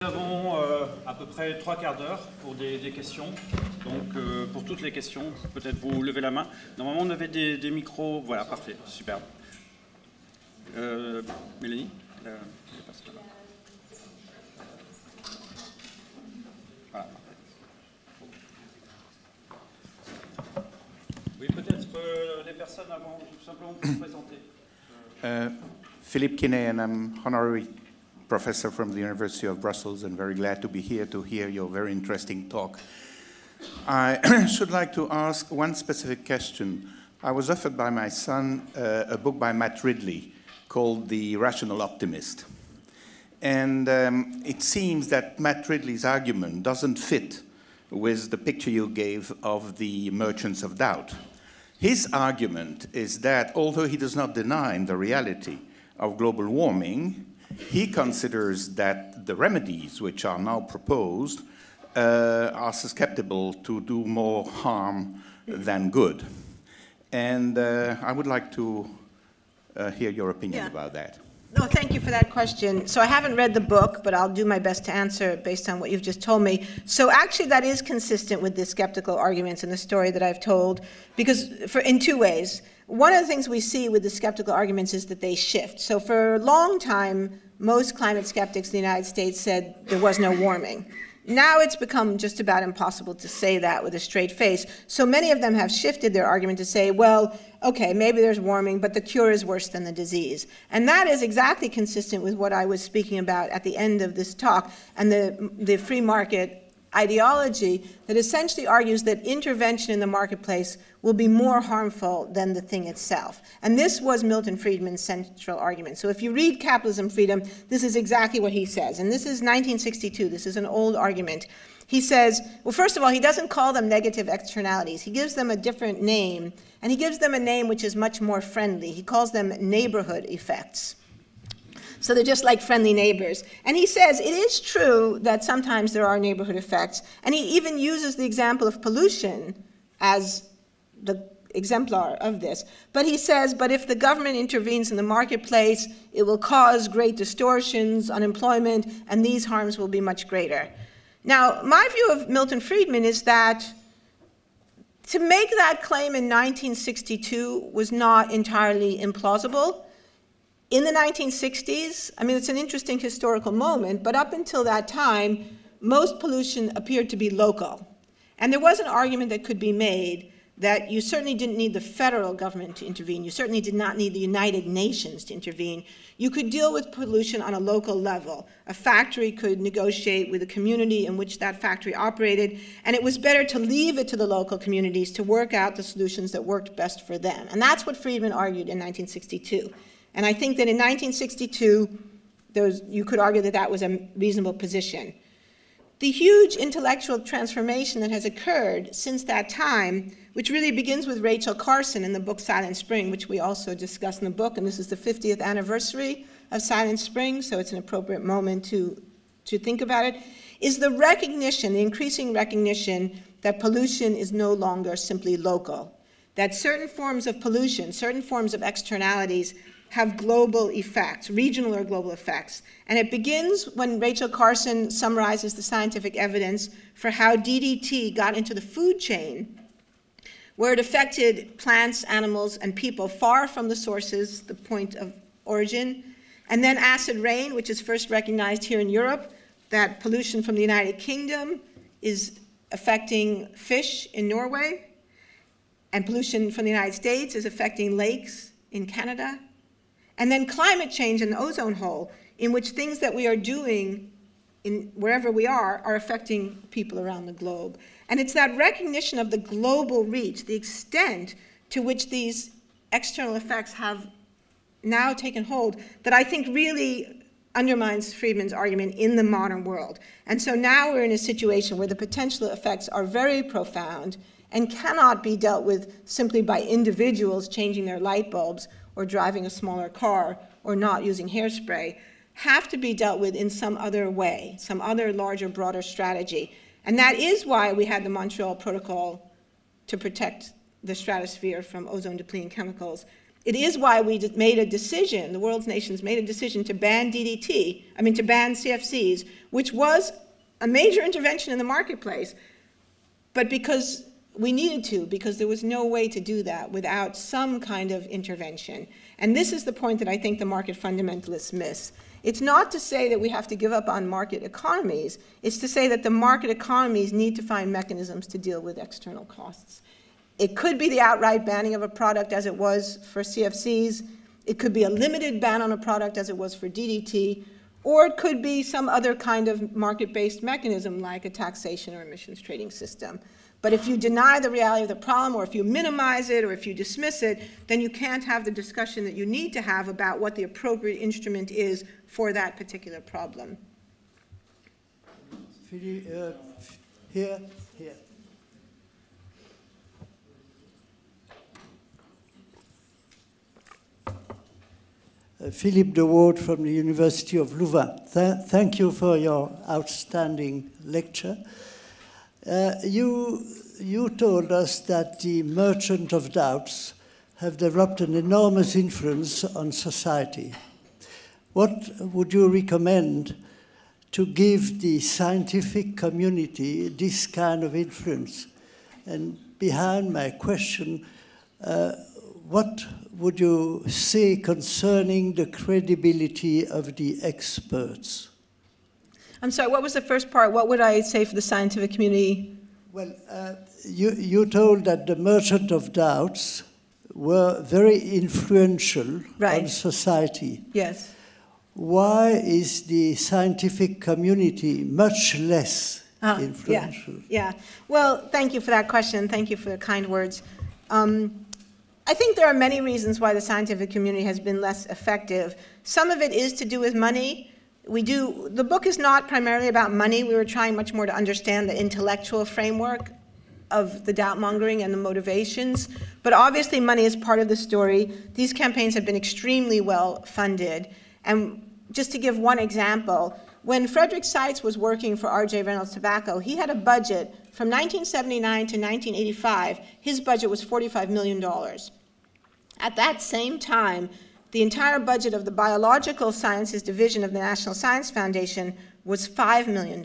Nous avons à peu près 3 quarts d'heure pour des questions. Donc pour toutes les questions, peut-être vous levez la main. Normalement on avait des micros. Voilà, parfait, superbe. Mélanie voilà, parfait. Oui, peut-être les personnes avant, tout simplement pour vous présenter. Philippe Kinney, and I'm honorary professor from the University of Brussels, and very glad to be here to hear your very interesting talk. I should like to ask one specific question. I was offered by my son a book by Matt Ridley called The Rational Optimist. And it seems that Matt Ridley's argument doesn't fit with the picture you gave of the merchants of doubt. His argument is that although he does not deny the reality of global warming, he considers that the remedies which are now proposed are susceptible to do more harm than good. And I would like to hear your opinion about that. No, thank you for that question. So I haven't read the book, but I'll do my best to answer based on what you've just told me. So actually that is consistent with the skeptical arguments in the story that I've told, because in two ways. One of the things we see with the skeptical arguments is that they shift. So for a long time, most climate skeptics in the United States said there was no warming. Now it's become just about impossible to say that with a straight face. So many of them have shifted their argument to say, well, okay, maybe there's warming, but the cure is worse than the disease. And that is exactly consistent with what I was speaking about at the end of this talk, and the free market ideology that essentially argues that intervention in the marketplace will be more harmful than the thing itself. And this was Milton Friedman's central argument. So if you read Capitalism, Freedom, this is exactly what he says. And this is 1962. This is an old argument. He says, well, first of all, he doesn't call them negative externalities. He gives them a different name, and he gives them a name which is much more friendly. He calls them neighborhood effects. So they're just like friendly neighbors. And he says it is true that sometimes there are neighborhood effects. And he even uses the example of pollution as the exemplar of this. But he says, but if the government intervenes in the marketplace, it will cause great distortions, unemployment, and these harms will be much greater. Now, my view of Milton Friedman is that to make that claim in 1962 was not entirely implausible. In the 1960s, I mean, it's an interesting historical moment, but up until that time, most pollution appeared to be local. And there was an argument that could be made that you certainly didn't need the federal government to intervene. You certainly did not need the United Nations to intervene. You could deal with pollution on a local level. A factory could negotiate with the community in which that factory operated, and it was better to leave it to the local communities to work out the solutions that worked best for them. And that's what Friedman argued in 1962. And I think that in 1962, you could argue that that was a reasonable position. The huge intellectual transformation that has occurred since that time, which really begins with Rachel Carson in the book Silent Spring, which we also discuss in the book, and this is the 50th anniversary of Silent Spring, so it's an appropriate moment to think about it, is the recognition, the increasing recognition that pollution is no longer simply local, that certain forms of pollution, certain forms of externalities have global effects, regional or global effects. And it begins when Rachel Carson summarizes the scientific evidence for how DDT got into the food chain, where it affected plants, animals, and people far from the sources, the point of origin. And then acid rain, which is first recognized here in Europe, that pollution from the United Kingdom is affecting fish in Norway, and pollution from the United States is affecting lakes in Canada. And then climate change and the ozone hole, in which things that we are doing wherever we are affecting people around the globe. And it's that recognition of the global reach, the extent to which these external effects have now taken hold, that I think really undermines Friedman's argument in the modern world. And so now we're in a situation where the potential effects are very profound and cannot be dealt with simply by individuals changing their light bulbs or driving a smaller car or not using hairspray, have to be dealt with in some other way, some other larger, broader strategy. And that is why we had the Montreal Protocol to protect the stratosphere from ozone-depleting chemicals. It is why we made a decision, the world's nations made a decision to ban to ban CFCs, which was a major intervention in the marketplace, but because we needed to, because there was no way to do that without some kind of intervention. And this is the point that I think the market fundamentalists miss. It's not to say that we have to give up on market economies. It's to say that the market economies need to find mechanisms to deal with external costs. It could be the outright banning of a product as it was for CFCs. It could be a limited ban on a product as it was for DDT. Or it could be some other kind of market-based mechanism like a taxation or emissions trading system. But if you deny the reality of the problem, or if you minimize it, or if you dismiss it, then you can't have the discussion that you need to have about what the appropriate instrument is for that particular problem. Here. Philippe de Waard from the University of Louvain. Thank you for your outstanding lecture. You told us that the merchant of doubts have developed an enormous influence on society. What would you recommend to give the scientific community this kind of influence? And behind my question, what would you say concerning the credibility of the experts? I'm sorry, what was the first part? What would I say for the scientific community? Well, you told that the merchant of doubts were very influential on society. Yes. Why is the scientific community much less influential? Yeah. Well, thank you for that question. Thank you for the kind words. I think there are many reasons why the scientific community has been less effective. Some of it is to do with money. The book is not primarily about money. We were trying much more to understand the intellectual framework of the doubt-mongering and the motivations. But obviously money is part of the story. These campaigns have been extremely well funded. And just to give one example, when Frederick Seitz was working for R.J. Reynolds Tobacco, he had a budget from 1979 to 1985. His budget was $45 million. At that same time, the entire budget of the Biological Sciences Division of the National Science Foundation was $5 million.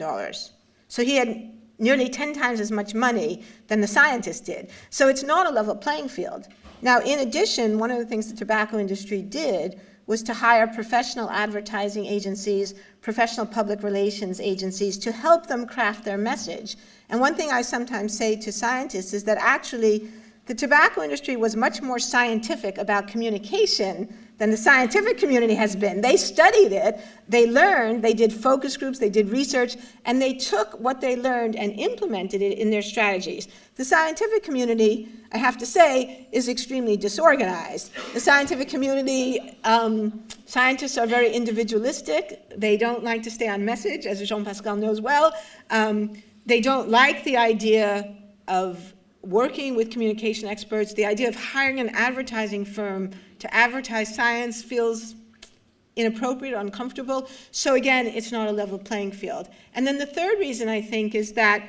So he had nearly 10 times as much money than the scientists did. So it's not a level playing field. Now, in addition, one of the things the tobacco industry did was to hire professional advertising agencies, professional public relations agencies to help them craft their message. And one thing I sometimes say to scientists is that actually the tobacco industry was much more scientific about communication than the scientific community has been. They studied it, they learned, they did focus groups, they did research, and they took what they learned and implemented it in their strategies. The scientific community, I have to say, is extremely disorganized. The scientific community, scientists are very individualistic. They don't like to stay on message, as Jean-Pascal knows well. They don't like the idea of working with communication experts. The idea of hiring an advertising firm to advertise science feels inappropriate, uncomfortable. So again, it's not a level playing field. And then the third reason, I think, is that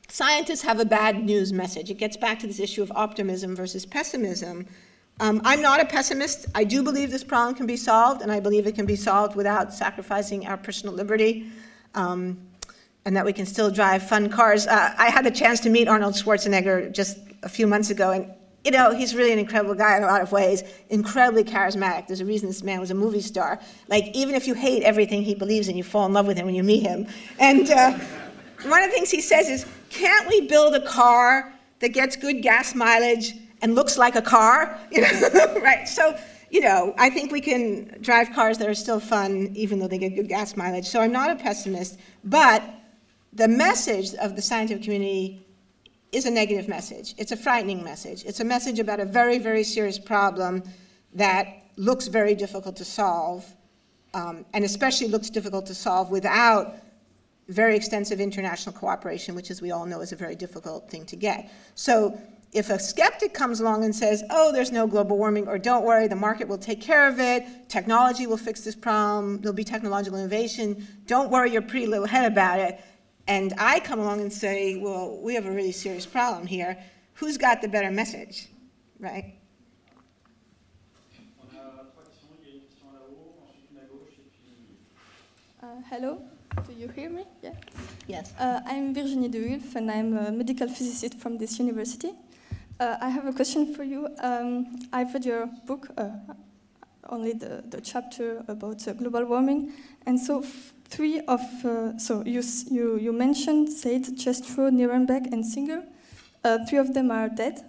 scientists have a bad news message. It gets back to this issue of optimism versus pessimism. I'm not a pessimist. I do believe this problem can be solved, and I believe it can be solved without sacrificing our personal liberty, and that we can still drive fun cars. I had the chance to meet Arnold Schwarzenegger just a few months ago, and he's really an incredible guy in a lot of ways, incredibly charismatic. There's a reason this man was a movie star. Like, even if you hate everything he believes in, you fall in love with him when you meet him. And one of the things he says is, can't we build a car that gets good gas mileage and looks like a car? Right? So, I think we can drive cars that are still fun, even though they get good gas mileage. So I'm not a pessimist, but the message of the scientific community is a negative message. It's a frightening message. It's a message about a very, very serious problem that looks very difficult to solve, and especially looks difficult to solve without very extensive international cooperation, which, as we all know, is a very difficult thing to get. So if a skeptic comes along and says, oh, there's no global warming, or don't worry, the market will take care of it, technology will fix this problem, there'll be technological innovation, don't worry your pretty little head about it, and I come along and say, well, we have a really serious problem here, who's got the better message, right? Hello, do you hear me? Yeah. Yes. I'm Virginie de Wulf, and I'm a medical physicist from this university. I have a question for you. I've read your book, only the chapter about global warming, and so you mentioned Said, Jestro, Nuremberg, and Singer. 3 of them are dead.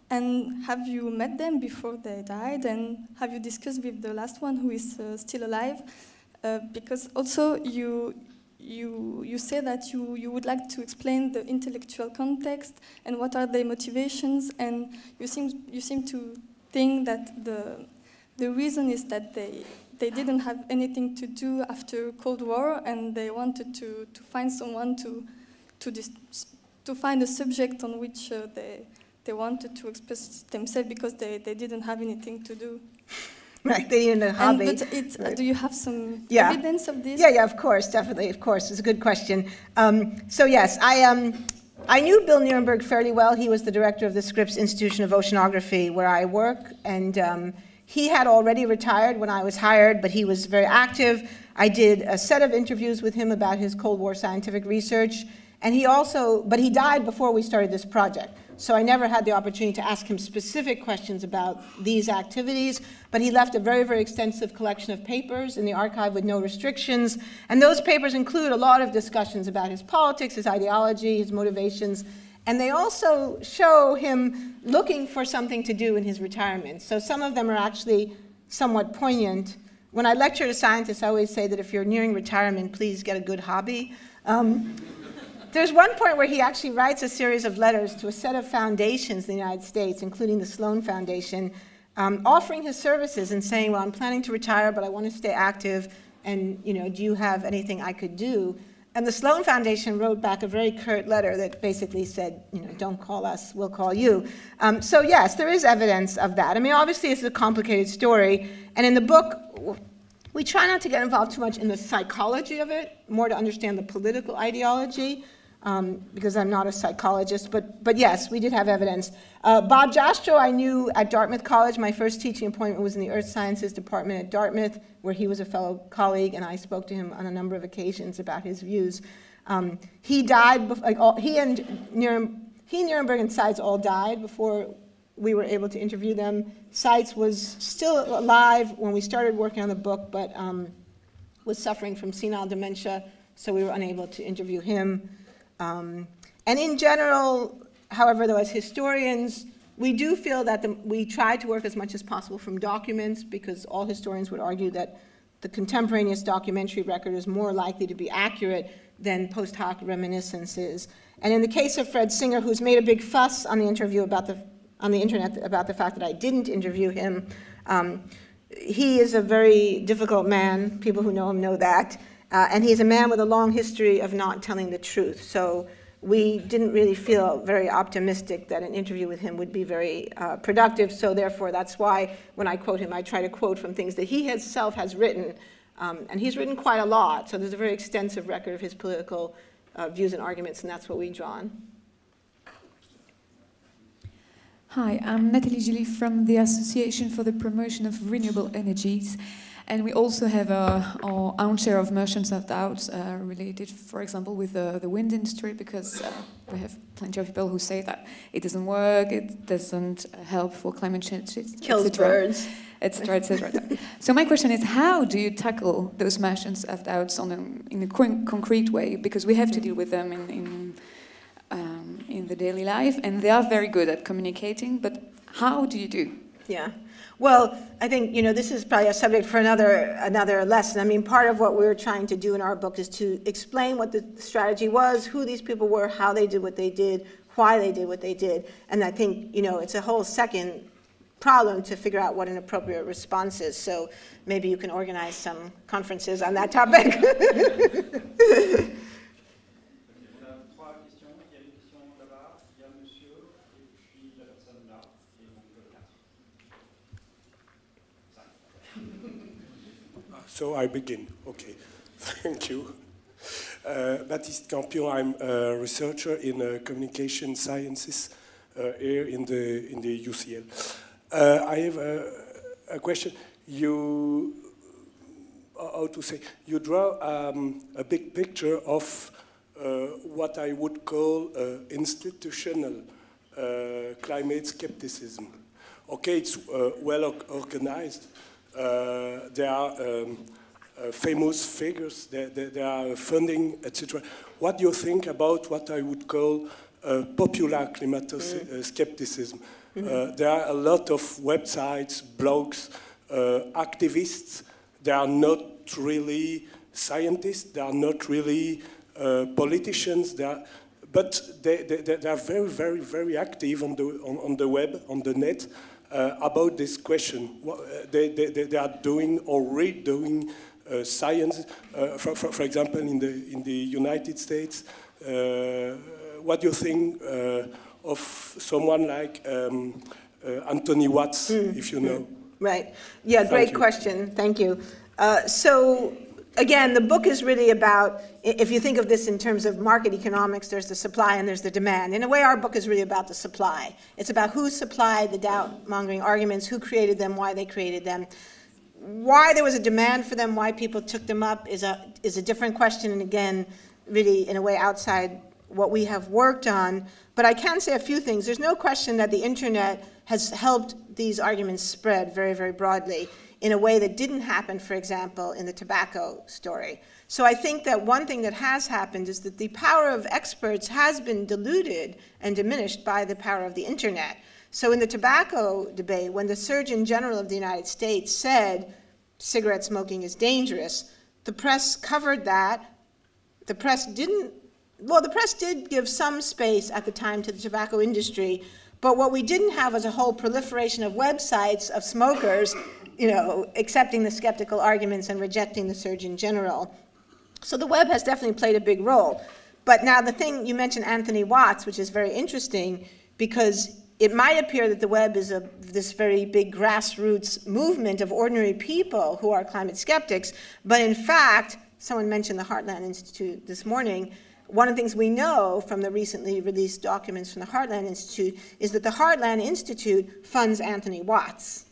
And have you met them before they died? And have you discussed with the last one who is still alive? Because also you say that you would like to explain the intellectual context and what are their motivations, and you seem to think that the reason is that they didn't have anything to do after Cold War, and they wanted to find someone to find a subject on which they wanted to express themselves because they didn't have anything to do. Right, they didn't know how they... Right. Do you have some evidence of this? Yeah, of course, definitely, of course. It's a good question. So yes, I knew Bill Nuremberg fairly well. He was the director of the Scripps Institution of Oceanography, where I work, and he had already retired when I was hired, but he was very active. I did a set of interviews with him about his Cold War scientific research, and but he died before we started this project. So I never had the opportunity to ask him specific questions about these activities, but he left a very, very extensive collection of papers in the archive with no restrictions. And those papers include a lot of discussions about his politics, his ideology, his motivations, and they also show him looking for something to do in his retirement. So some of them are actually somewhat poignant. When I lecture to scientists, I always say that if you're nearing retirement, please get a good hobby. There's one point where he actually writes a series of letters to a set of foundations in the United States, including the Sloan Foundation, offering his services and saying, well, I'm planning to retire, but I want to stay active, and do you have anything I could do? And the Sloan Foundation wrote back a very curt letter that basically said, don't call us, we'll call you. So yes, there is evidence of that. I mean, obviously, it's a complicated story, and in the book, we try not to get involved too much in the psychology of it, more to understand the political ideology. Because I'm not a psychologist, but yes, we did have evidence. Bob Jastrow I knew at Dartmouth College. My first teaching appointment was in the Earth Sciences Department at Dartmouth, where he was a fellow colleague, and I spoke to him on a number of occasions about his views. He died, he and Nuremberg and Seitz all died before we were able to interview them. Seitz was still alive when we started working on the book, but was suffering from senile dementia, so we were unable to interview him. And in general, however, though, as historians, we do feel that we try to work as much as possible from documents, because all historians would argue that the contemporaneous documentary record is more likely to be accurate than post hoc reminiscences. And in the case of Fred Singer, who's made a big fuss on the internet about the fact that I didn't interview him, he is a very difficult man. People who know him know that. And he's a man with a long history of not telling the truth. So we didn't really feel very optimistic that an interview with him would be very productive. So therefore, that's why when I quote him, I try to quote from things that he himself has written. And he's written quite a lot. So there's a very extensive record of his political views and arguments, and that's what we draw on. Hi, I'm Nathalie Gilly from the Association for the Promotion of Renewable Energies. And we also have our own share of merchants of doubts related, for example, with the wind industry, because we have plenty of people who say that it doesn't work, it doesn't help for climate change, kills birds, etc., etc. So my question is, how do you tackle those merchants of doubts in a concrete way? Because we have to deal with them in the daily life, and they are very good at communicating. But how do you do? Yeah. Well, I think, this is probably a subject for another lesson. I mean, part of what we were trying to do in our book is to explain what the strategy was, who these people were, how they did what they did, why they did what they did. And I think, it's a whole second problem to figure out what an appropriate response is. So maybe you can organize some conferences on that topic. So I begin. Okay, thank you. Baptiste Campion, I'm a researcher in communication sciences here in the UCL. I have a question. how to say, you draw a big picture of what I would call institutional climate skepticism. Okay, it's well organized. There are famous figures, there are funding, etc. What do you think about what I would call popular climate skepticism? There are a lot of websites, blogs, activists. They are not really scientists, they are not really politicians, but they are very, very, very active on the web, on the net, about this question. They are doing or redoing science. For example, in the United States, what do you think of someone like Anthony Watts, if you know? Right. Yeah, great question. Thank you. So, again, the book is really about, if you think of this in terms of market economics, there's the supply and there's the demand. In a way, our book is really about the supply. It's about who supplied the doubt-mongering arguments, who created them, why they created them. Why there was a demand for them, why people took them up is a different question, and again, really, in a way, outside what we have worked on. But I can say a few things. There's no question that the internet has helped these arguments spread very, very broadly in a way that didn't happen, for example, in the tobacco story. So I think that one thing that has happened is that the power of experts has been diluted and diminished by the power of the internet. So in the tobacco debate, when the Surgeon General of the United States said cigarette smoking is dangerous, the press covered that. The press didn't, well, the press did give some space at the time to the tobacco industry, but what we didn't have was a whole proliferation of websites of smokers, you know, accepting the skeptical arguments and rejecting the Surgeon General. So the web has definitely played a big role. But now the thing, you mentioned Anthony Watts, which is very interesting, because it might appear that the web is this very big grassroots movement of ordinary people who are climate skeptics, but in fact, someone mentioned the Heartland Institute this morning. One of the things we know from the recently released documents from the Heartland Institute is that the Heartland Institute funds Anthony Watts.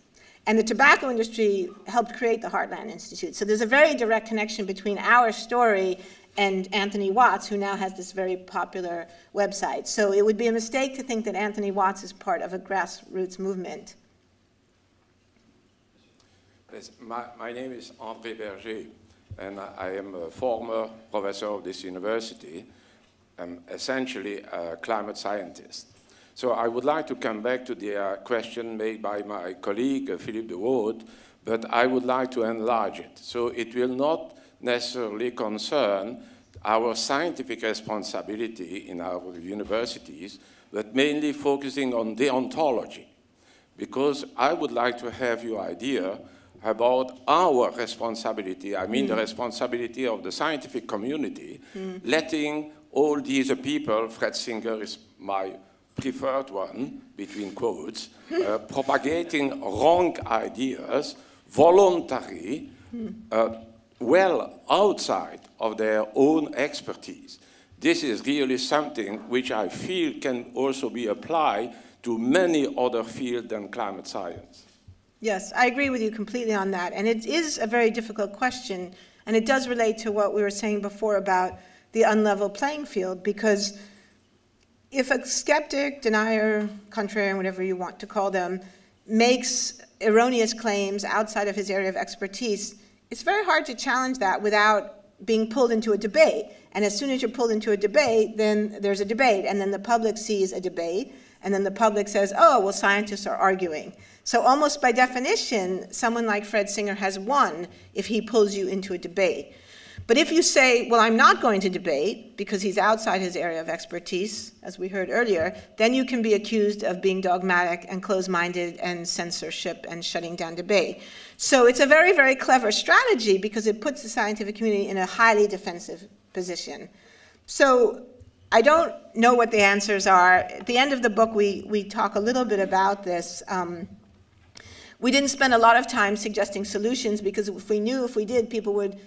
And the tobacco industry helped create the Heartland Institute. So there's a very direct connection between our story and Anthony Watts, who now has this very popular website. So it would be a mistake to think that Anthony Watts is part of a grassroots movement. Yes, my name is André Berger, and I am a former professor of this university. I'm essentially a climate scientist. So I would like to come back to the question made by my colleague, Philippe de Waud, but I would like to enlarge it. So it will not necessarily concern our scientific responsibility in our universities, but mainly focusing on deontology. Because I would like to have your idea about our responsibility, I mean the responsibility of the scientific community, letting all these people, Fred Singer is my preferred one, between quotes, propagating wrong ideas, voluntary, well outside of their own expertise. This is really something which I feel can also be applied to many other fields than climate science. Yes, I agree with you completely on that. And it is a very difficult question, and it does relate to what we were saying before about the unlevel playing field, because if a skeptic, denier, contrarian, whatever you want to call them, makes erroneous claims outside of his area of expertise, it's very hard to challenge that without being pulled into a debate. And as soon as you're pulled into a debate, then there's a debate, and then the public sees a debate, and then the public says, oh, well, scientists are arguing. So almost by definition, someone like Fred Singer has won if he pulls you into a debate. But if you say, well, I'm not going to debate because he's outside his area of expertise, as we heard earlier, then you can be accused of being dogmatic and closed-minded and censorship and shutting down debate. So it's a very, very clever strategy because it puts the scientific community in a highly defensive position. So I don't know what the answers are. At the end of the book, we talk a little bit about this. We didn't spend a lot of time suggesting solutions because if we knew if we did, people would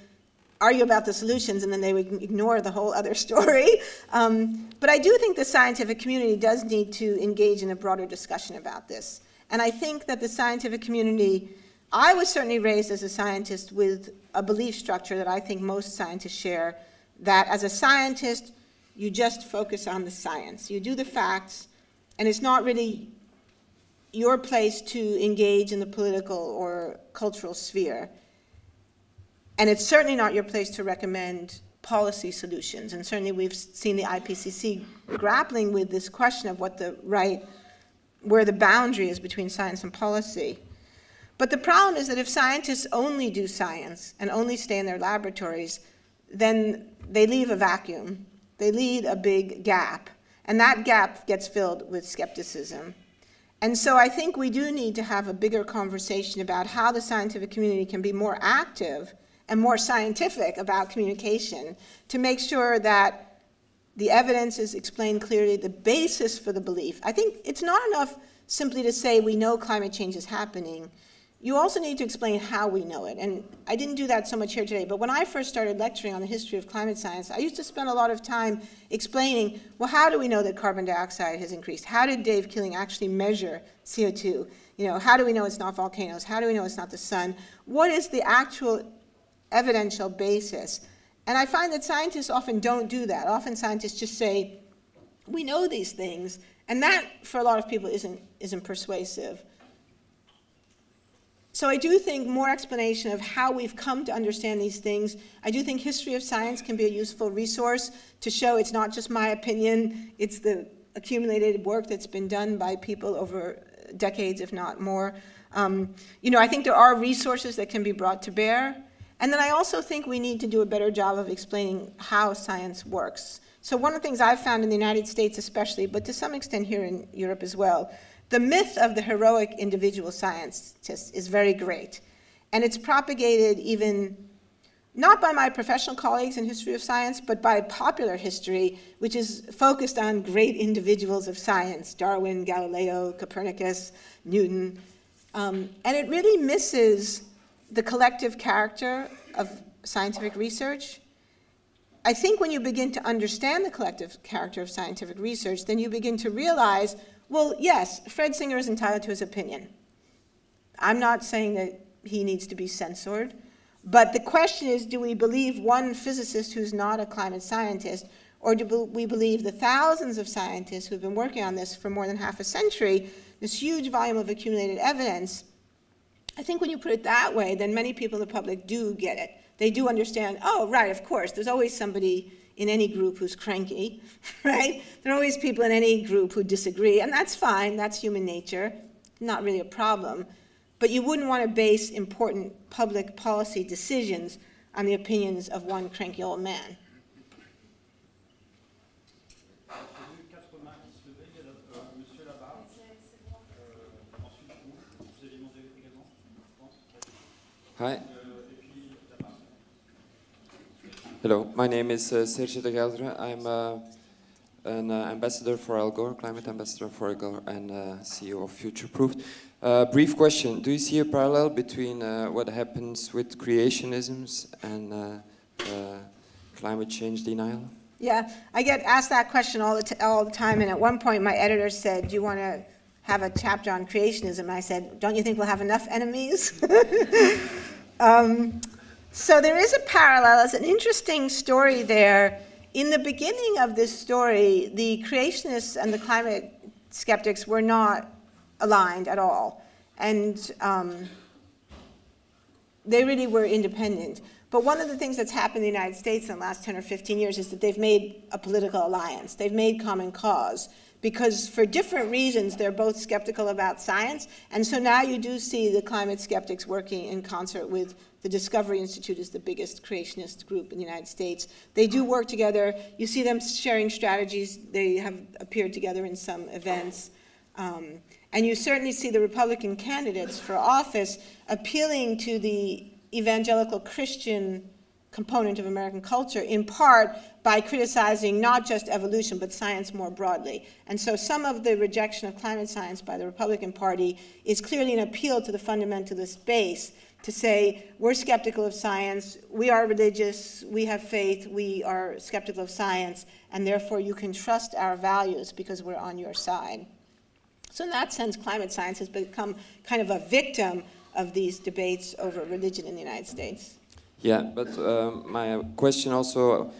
argue about the solutions and then they would ignore the whole other story. But I do think the scientific community does need to engage in a broader discussion about this. And I think that the scientific community I was certainly raised as a scientist with a belief structure that I think most scientists share, that as a scientist, you just focus on the science. You do the facts, and it's not really your place to engage in the political or cultural sphere. And it's certainly not your place to recommend policy solutions. And certainly we've seen the IPCC grappling with this question of what the right, where the boundary is between science and policy. But the problem is that if scientists only do science and only stay in their laboratories, then they leave a vacuum. They leave a big gap. And that gap gets filled with skepticism. And so I think we do need to have a bigger conversation about how the scientific community can be more active and more scientific about communication to make sure that the evidence is explained clearly, the basis for the belief. I think it's not enough simply to say we know climate change is happening. You also need to explain how we know it. And I didn't do that so much here today, but when I first started lecturing on the history of climate science, I used to spend a lot of time explaining, well, how do we know that carbon dioxide has increased? How did Dave Killing actually measure CO2? You know, how do we know it's not volcanoes? How do we know it's not the sun? What is the actual evidential basis? And I find that scientists often don't do that. Often scientists just say, we know these things, and that, for a lot of people, isn't persuasive. So I do think more explanation of how we've come to understand these things. I do think history of science can be a useful resource to show it's not just my opinion, it's the accumulated work that's been done by people over decades, if not more. You know, I think there are resources that can be brought to bear. And then I also think we need to do a better job of explaining how science works. So one of the things I've found in the United States especially, but to some extent here in Europe as well, the myth of the heroic individual scientist is very great. And it's propagated even not by my professional colleagues in history of science, but by popular history, which is focused on great individuals of science, Darwin, Galileo, Copernicus, Newton. And it really misses the collective character of scientific research. I think when you begin to understand the collective character of scientific research, then you begin to realize, well, yes, Fred Singer is entitled to his opinion. I'm not saying that he needs to be censored, but the question is, do we believe one physicist who's not a climate scientist, or do we believe the thousands of scientists who've been working on this for more than half a century, this huge volume of accumulated evidence? I think when you put it that way, then many people in the public do get it. They do understand, oh, right, of course, there's always somebody in any group who's cranky, right? There are always people in any group who disagree, and that's fine, that's human nature, not really a problem. But you wouldn't want to base important public policy decisions on the opinions of one cranky old man. Hi. Hello, my name is Serge de Geldre. I'm an ambassador for Gore, climate ambassador for Gore, and CEO of Future Proof. Brief question: do you see a parallel between what happens with creationisms and climate change denial? Yeah, I get asked that question all the time, and at one point my editor said, do you want to have a chapter on creationism? And I said, don't you think we'll have enough enemies? So there is a parallel. It's an interesting story there. In the beginning of this story, the creationists and the climate skeptics were not aligned at all. And they really were independent. But one of the things that's happened in the United States in the last 10 or 15 years is that they've made a political alliance. They've made common cause. Because for different reasons, they're both skeptical about science. And so now you do see the climate skeptics working in concert with the Discovery Institute, is the biggest creationist group in the United States. They do work together. You see them sharing strategies. They have appeared together in some events. And you certainly see the Republican candidates for office appealing to the evangelical Christian component of American culture, in part by criticizing not just evolution, but science more broadly. And so some of the rejection of climate science by the Republican Party is clearly an appeal to the fundamentalist base to say, we're skeptical of science, we are religious, we have faith, we are skeptical of science, and therefore you can trust our values because we're on your side. So in that sense, climate science has become kind of a victim of these debates over religion in the United States. Yeah, but my question also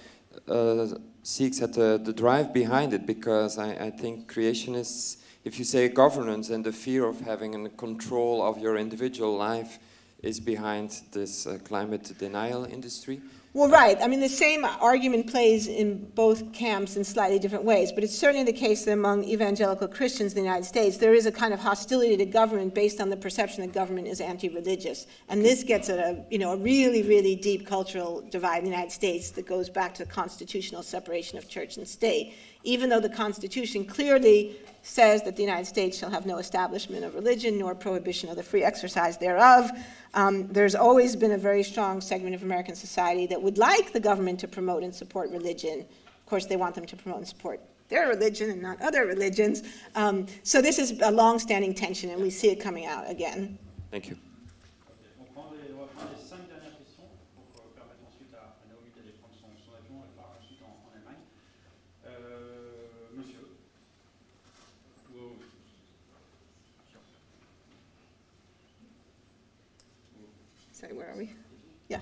seeks at the drive behind it, because I think creationists, if you say governance and the fear of having a control of your individual life is behind this climate denial industry. Well, right. I mean, the same argument plays in both camps in slightly different ways, but it's certainly the case that among evangelical Christians in the United States, there is a kind of hostility to government based on the perception that government is anti-religious. And this gets at a really, really deep cultural divide in the United States that goes back to the constitutional separation of church and state. Even though the Constitution clearly says that the United States shall have no establishment of religion nor prohibition of the free exercise thereof, there's always been a very strong segment of American society that would like the government to promote and support religion. Of course, they want them to promote and support their religion and not other religions. So this is a long-standing tension, and we see it coming out again. Thank you. On va prendre les 5 dernières questions pour permettre ensuite à Naomi d'aller prendre son avion et part ensuite en Allemagne. Monsieur. Sorry, where are we? Yeah.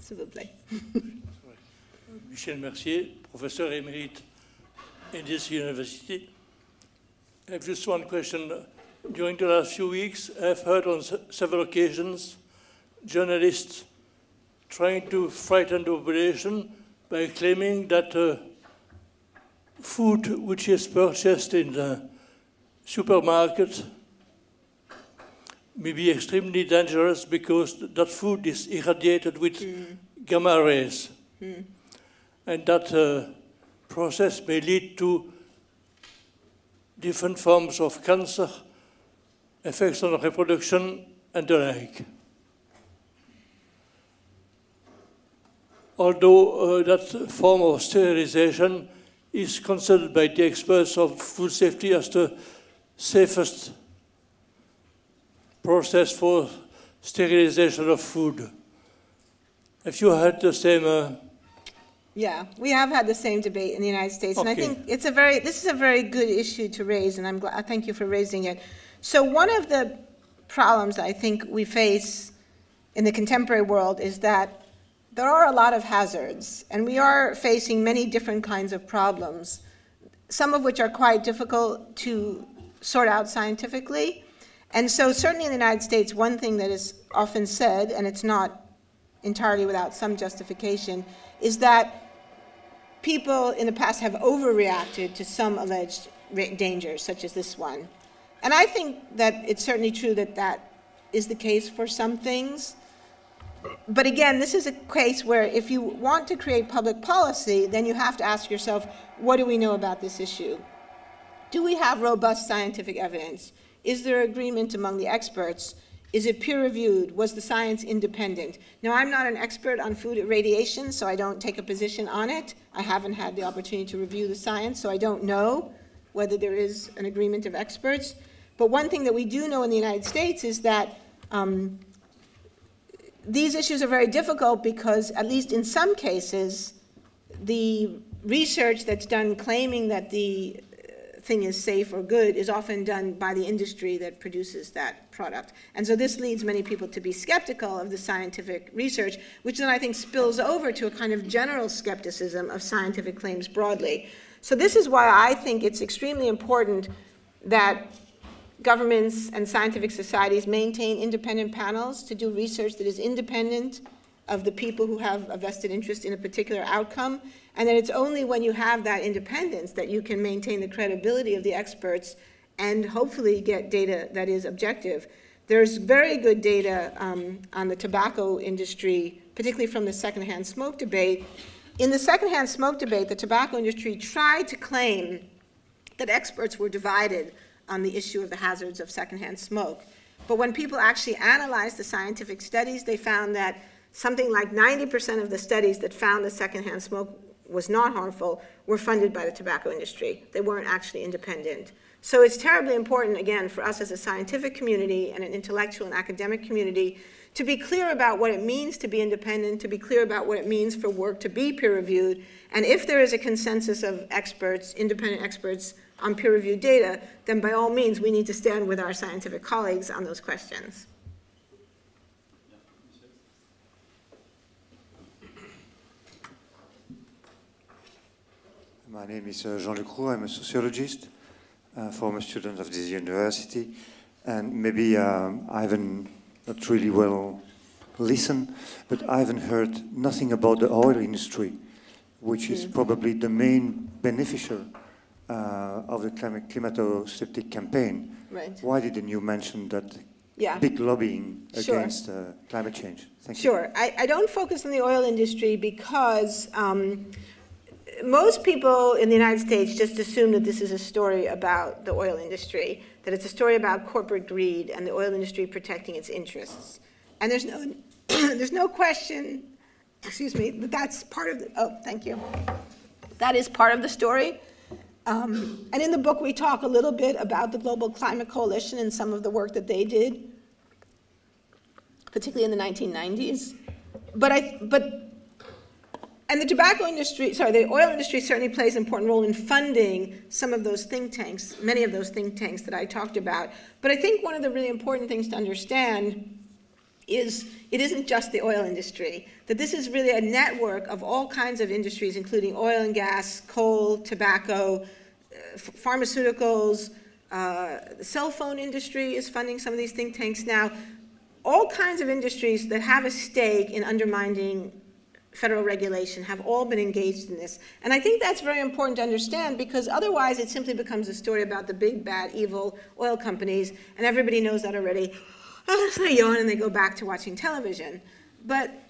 S'il vous plaît. Michel Mercier, professor emerite in this university. I have just one question. During the last few weeks, I've heard on several occasions journalists trying to frighten the population by claiming that food which is purchased in the supermarket may be extremely dangerous because that food is irradiated with gamma rays. And that process may lead to different forms of cancer, effects on reproduction, and the like. Although that form of sterilization is considered by the experts of food safety as the safest process for sterilization of food. Have you had the same? Yeah, we have had the same debate in the United States, okay. And I think this is a very good issue to raise, and I thank you for raising it. So one of the problems I think we face in the contemporary world is that there are a lot of hazards, and we are facing many different kinds of problems, some of which are quite difficult to sort out scientifically. And so certainly in the United States, one thing that is often said, and it's not entirely without some justification, is that people in the past have overreacted to some alleged dangers, such as this one. And I think that it's certainly true that that is the case for some things. But again, this is a case where if you want to create public policy, then you have to ask yourself, what do we know about this issue? Do we have robust scientific evidence? Is there agreement among the experts? Is it peer-reviewed? Was the science independent? Now, I'm not an expert on food irradiation, so I don't take a position on it. I haven't had the opportunity to review the science, so I don't know whether there is an agreement of experts. But one thing that we do know in the United States is that these issues are very difficult because, at least in some cases, the research that's done claiming that the thing is safe or good is often done by the industry that produces that product. And so this leads many people to be skeptical of the scientific research, which then I think spills over to a kind of general skepticism of scientific claims broadly. So this is why I think it's extremely important that governments and scientific societies maintain independent panels to do research that is independent of the people who have a vested interest in a particular outcome, and that it's only when you have that independence that you can maintain the credibility of the experts and hopefully get data that is objective. There's very good data on the tobacco industry, particularly from the secondhand smoke debate. In the secondhand smoke debate, the tobacco industry tried to claim that experts were divided on the issue of the hazards of secondhand smoke. But when people actually analyzed the scientific studies, they found that something like 90% of the studies that found that secondhand smoke was not harmful were funded by the tobacco industry. They weren't actually independent. So it's terribly important, again, for us as a scientific community and an intellectual and academic community to be clear about what it means to be independent, to be clear about what it means for work to be peer-reviewed, and if there is a consensus of experts, independent experts, on peer-reviewed data, then by all means, we need to stand with our scientific colleagues on those questions. My name is Jean-Luc Roux. I'm a sociologist, former student of this university, and maybe I haven't not really well listened, but I haven't heard nothing about the oil industry, which is probably the main beneficiary of the climato-skeptic campaign. Right. Why didn't you mention that big lobbying against climate change? Thank you. Sure. I don't focus on the oil industry because most people in the United States just assume that this is a story about the oil industry, that it's a story about corporate greed and the oil industry protecting its interests. And there's no, there's no question, excuse me, that that's part of the, oh, thank you. That is part of the story. And in the book, we talk a little bit about the Global Climate Coalition and some of the work that they did, particularly in the 1990s. And the tobacco industry, sorry, the oil industry certainly plays an important role in funding some of those think tanks, many of those think tanks that I talked about. But I think one of the really important things to understand is it isn't just the oil industry, that this is really a network of all kinds of industries, including oil and gas, coal, tobacco, pharmaceuticals, the cell phone industry is funding some of these think tanks now. All kinds of industries that have a stake in undermining federal regulation have all been engaged in this. And I think that's very important to understand because otherwise it simply becomes a story about the big, bad, evil oil companies, and everybody knows that already. Oh, so they yawn and they go back to watching television. But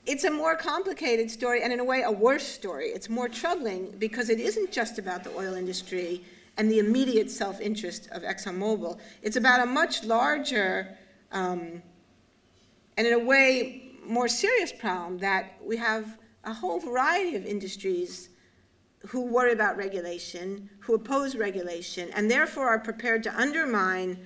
it's a more complicated story, and in a way a worse story. It's more troubling because it isn't just about the oil industry and the immediate self-interest of ExxonMobil. It's about a much larger, and in a way, more serious problem that we have a whole variety of industries who worry about regulation, who oppose regulation, and therefore are prepared to undermine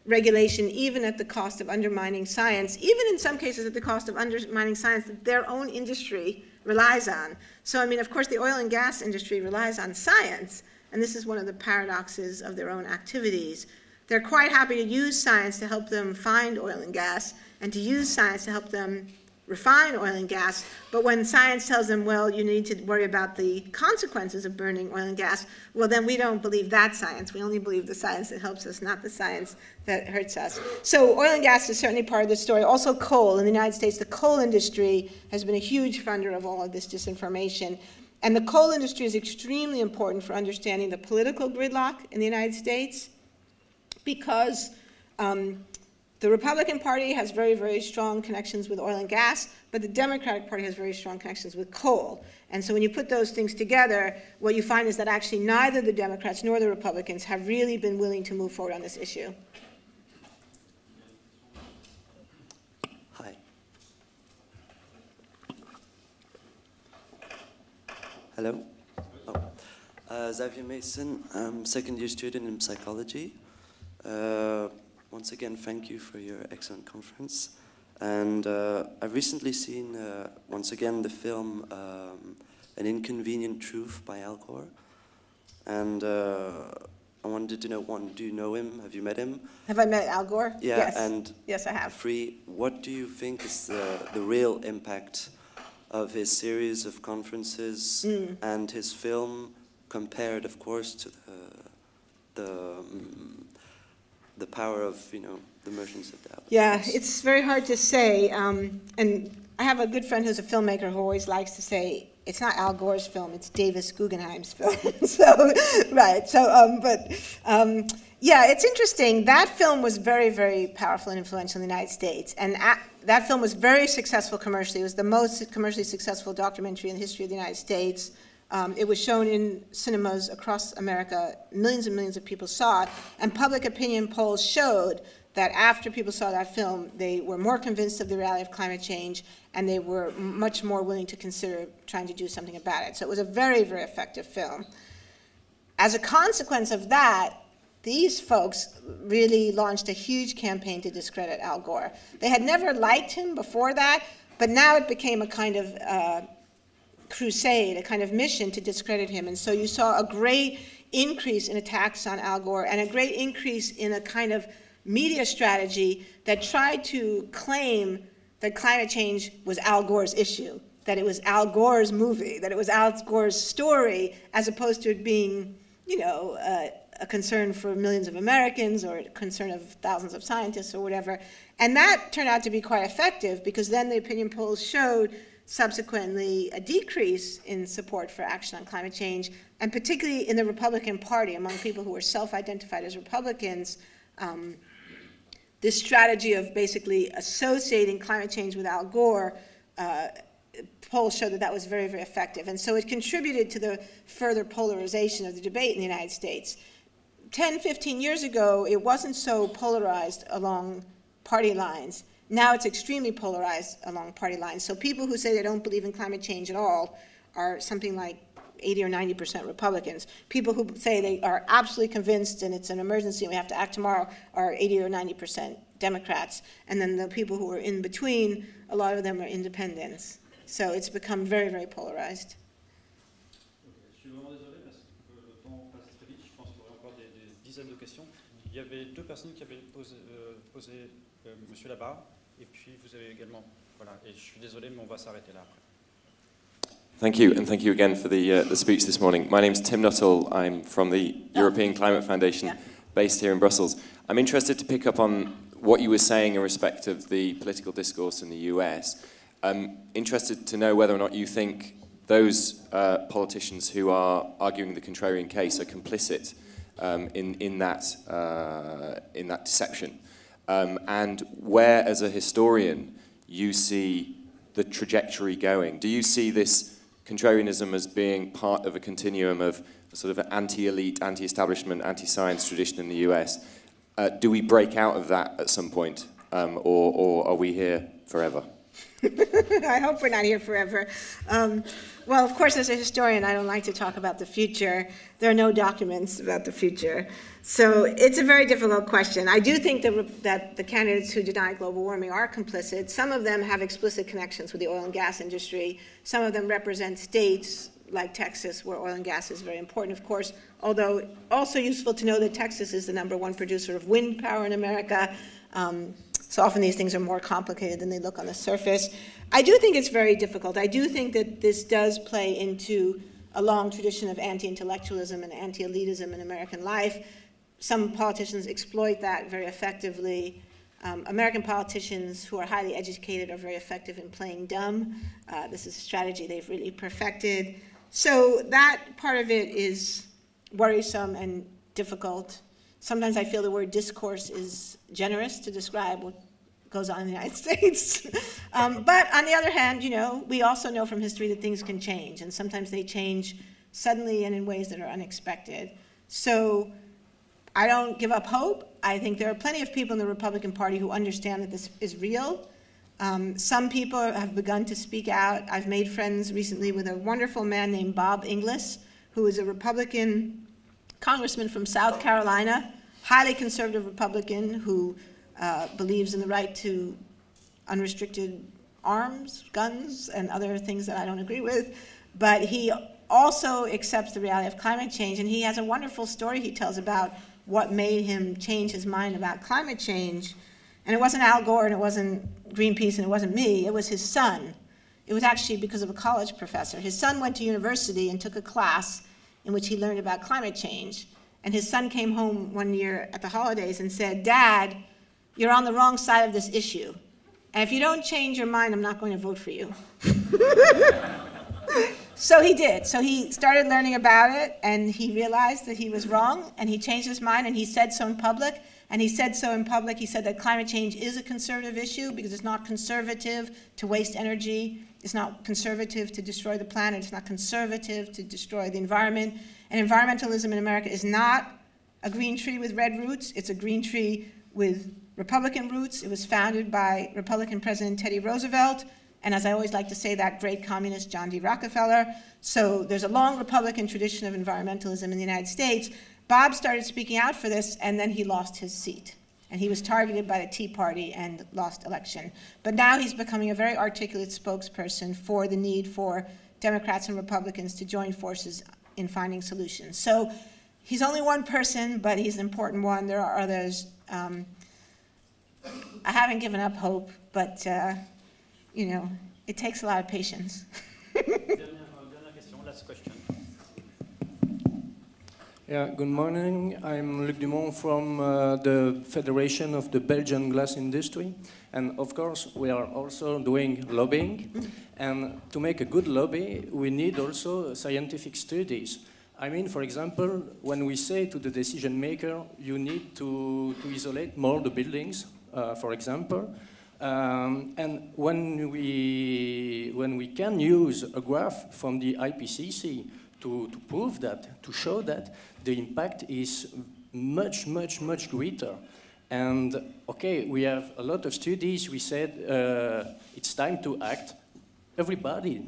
regulation even at the cost of undermining science, even in some cases at the cost of undermining science that their own industry relies on. So, I mean, of course, the oil and gas industry relies on science, and this is one of the paradoxes of their own activities. They're quite happy to use science to help them find oil and gas, and to use science to help them refine oil and gas, but when science tells them, well, you need to worry about the consequences of burning oil and gas, well, then we don't believe that science. We only believe the science that helps us, not the science that hurts us. So oil and gas is certainly part of the story. Also coal. In the United States, the coal industry has been a huge funder of all of this disinformation. And the coal industry is extremely important for understanding the political gridlock in the United States because the Republican Party has very, very strong connections with oil and gas, but the Democratic Party has very strong connections with coal. And so when you put those things together, what you find is that actually neither the Democrats nor the Republicans have really been willing to move forward on this issue. Hi. Hello. Xavier Mason. I'm second-year student in psychology. Once again, thank you for your excellent conference. And I've recently seen, once again, the film An Inconvenient Truth by Al Gore. And I wanted to know, one, do you know him? Have you met him? Have I met Al Gore? Yeah, yes. And yes, I have. Three, what do you think is the real impact of his series of conferences and his film compared, of course, to the power of, you know, the motions of doubt? Yeah, it's very hard to say. And I have a good friend who's a filmmaker who always likes to say, it's not Al Gore's film, it's Davis Guggenheim's film. So, right. So, yeah, it's interesting. That film was very, very powerful and influential in the United States. And that film was very successful commercially. It was the most commercially successful documentary in the history of the United States. It was shown in cinemas across America. Millions and millions of people saw it. And public opinion polls showed that after people saw that film, they were more convinced of the reality of climate change, and they were much more willing to consider trying to do something about it. So it was a very, very effective film. As a consequence of that, these folks really launched a huge campaign to discredit Al Gore. They had never liked him before that, but now it became a kind of crusade, a kind of mission to discredit him. And so you saw a great increase in attacks on Al Gore and a great increase in a kind of media strategy that tried to claim that climate change was Al Gore's issue, that it was Al Gore's movie, that it was Al Gore's story, as opposed to it being, you know, a concern for millions of Americans or a concern of thousands of scientists or whatever. And that turned out to be quite effective, because then the opinion polls showed subsequently a decrease in support for action on climate change, and particularly in the Republican Party, among people who were self-identified as Republicans. This strategy of basically associating climate change with Al Gore, polls showed that that was very, very effective. And so it contributed to the further polarization of the debate in the United States. 10, 15 years ago, it wasn't so polarized along party lines. Now it's extremely polarized along party lines. So people who say they don't believe in climate change at all are something like 80 or 90% Republicans. People who say they are absolutely convinced and it's an emergency and we have to act tomorrow are 80 or 90% Democrats. And then the people who are in between, a lot of them are independents. So it's become very, very polarized. Je suis vraiment désolé parce que le temps passe très vite. Je pense qu'il y aurait encore des dizaines de questions. Il y avait deux personnes qui avaient posé Monsieur là-bas, et puis vous avez également. Voilà, et je suis désolé, mais on va s'arrêter là après. Thank you, and thank you again for the speech this morning. My name's Tim Nuttall. I'm from the European Climate Foundation, based here in Brussels. I'm interested to pick up on what you were saying in respect of the political discourse in the US. I'm interested to know whether or not you think those politicians who are arguing the contrarian case are complicit in that deception, and where, as a historian, you see the trajectory going. Do you see this contrarianism as being part of a continuum of a sort of an anti-elite, anti-establishment, anti-science tradition in the US? Do we break out of that at some point, or are we here forever? I hope we're not here forever. Well, of course, as a historian, I don't like to talk about the future. There are no documents about the future. So it's a very difficult question. I do think that the candidates who deny global warming are complicit. Some of them have explicit connections with the oil and gas industry. Some of them represent states like Texas, where oil and gas is very important, of course, although also useful to know that Texas is the #1 producer of wind power in America. So often these things are more complicated than they look on the surface. I do think it's very difficult. I do think that this does play into a long tradition of anti-intellectualism and anti-elitism in American life. Some politicians exploit that very effectively. American politicians who are highly educated are very effective in playing dumb. This is a strategy they've really perfected. So that part of it is worrisome and difficult. Sometimes I feel the word discourse is generous to describe what goes on in the United States. But on the other hand, you know, we also know from history that things can change, and sometimes they change suddenly and in ways that are unexpected. So I don't give up hope. I think there are plenty of people in the Republican Party who understand that this is real. Some people have begun to speak out. I've made friends recently with a wonderful man named Bob Inglis, who is a Republican congressman from South Carolina, highly conservative Republican who believes in the right to unrestricted arms, guns, and other things that I don't agree with. But he also accepts the reality of climate change, and he has a wonderful story he tells about what made him change his mind about climate change. And it wasn't Al Gore, and it wasn't Greenpeace, and it wasn't me. It was his son. It was actually because of a college professor. His son went to university and took a class in which he learned about climate change. And his son came home one year at the holidays and said, "Dad, you're on the wrong side of this issue. And if you don't change your mind, I'm not going to vote for you." So he did. So he started learning about it, and he realized that he was wrong, and he changed his mind, and he said so in public. And he said so in public. He said that climate change is a conservative issue because it's not conservative to waste energy. It's not conservative to destroy the planet. It's not conservative to destroy the environment. And environmentalism in America is not a green tree with red roots. It's a green tree with Republican roots. It was founded by Republican President Teddy Roosevelt, and as I always like to say, that great communist John D. Rockefeller. So there's a long Republican tradition of environmentalism in the United States. Bob started speaking out for this, and then he lost his seat. And he was targeted by the Tea Party and lost election. But now he's becoming a very articulate spokesperson for the need for Democrats and Republicans to join forces in finding solutions. So he's only one person, but he's an important one. There are others. I haven't given up hope, but, you know, it takes a lot of patience. Dernière question, last question. Yeah, good morning. I'm Luc Dumont from the Federation of the Belgian Glass Industry. And of course, we are also doing lobbying. And to make a good lobby, we need also scientific studies. I mean, for example, when we say to the decision maker, you need to isolate more the buildings, for example, and when we can use a graph from the IPCC to prove that, to show that, the impact is much, much, much greater. And okay, we have a lot of studies. We said it's time to act. Everybody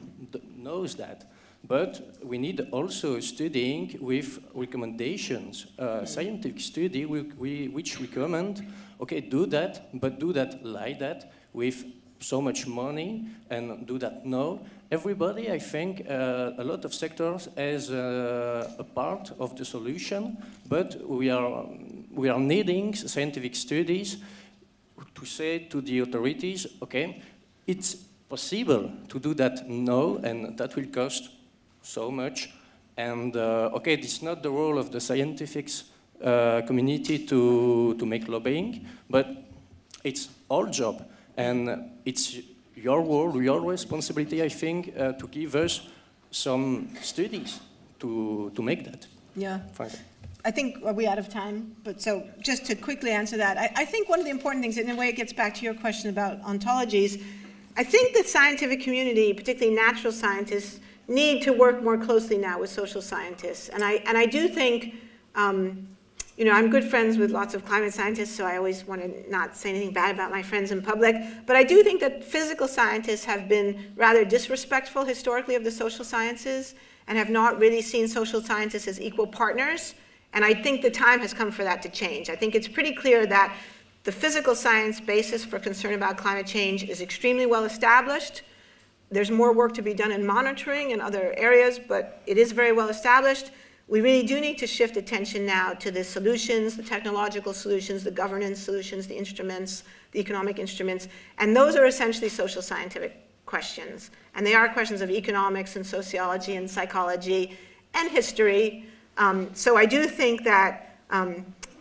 knows that. But we need also studying with recommendations, scientific study which recommend, okay, do that, but do that like that, with so much money, and do that now. Everybody, I think, a lot of sectors as a part of the solution, but we are needing scientific studies to say to the authorities, okay, it's possible to do that now, and that will cost so much. And okay, this is not the role of the scientific community to make lobbying, but it's our job, and it's your role, your responsibility, I think, to give us some studies to make that. Yeah. Fine. I think, are we out of time? But so just to quickly answer that, I think one of the important things, in a way it gets back to your question about ontologies, I think the scientific community, particularly natural scientists, need to work more closely now with social scientists. And I do think, you know, I'm good friends with lots of climate scientists, so I always want to not say anything bad about my friends in public. But I do think that physical scientists have been rather disrespectful historically of the social sciences and have not really seen social scientists as equal partners. And I think the time has come for that to change. I think it's pretty clear that the physical science basis for concern about climate change is extremely well established. There's more work to be done in monitoring in other areas, but it is very well established. We really do need to shift attention now to the solutions, the technological solutions, the governance solutions, the instruments, the economic instruments, and those are essentially social scientific questions. And they are questions of economics and sociology and psychology and history. So I do think that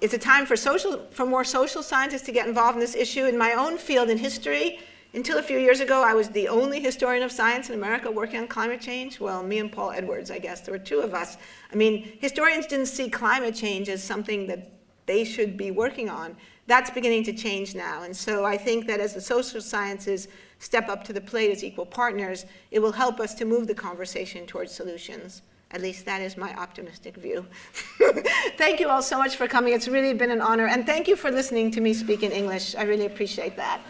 it's a time for more social scientists to get involved in this issue. In my own field in history, until a few years ago, I was the only historian of science in America working on climate change. Well, me and Paul Edwards, I guess. There were two of us. I mean, historians didn't see climate change as something that they should be working on. That's beginning to change now. And so I think that as the social sciences step up to the plate as equal partners, it will help us to move the conversation towards solutions. At least that is my optimistic view. Thank you all so much for coming. It's really been an honor. And thank you for listening to me speak in English. I really appreciate that.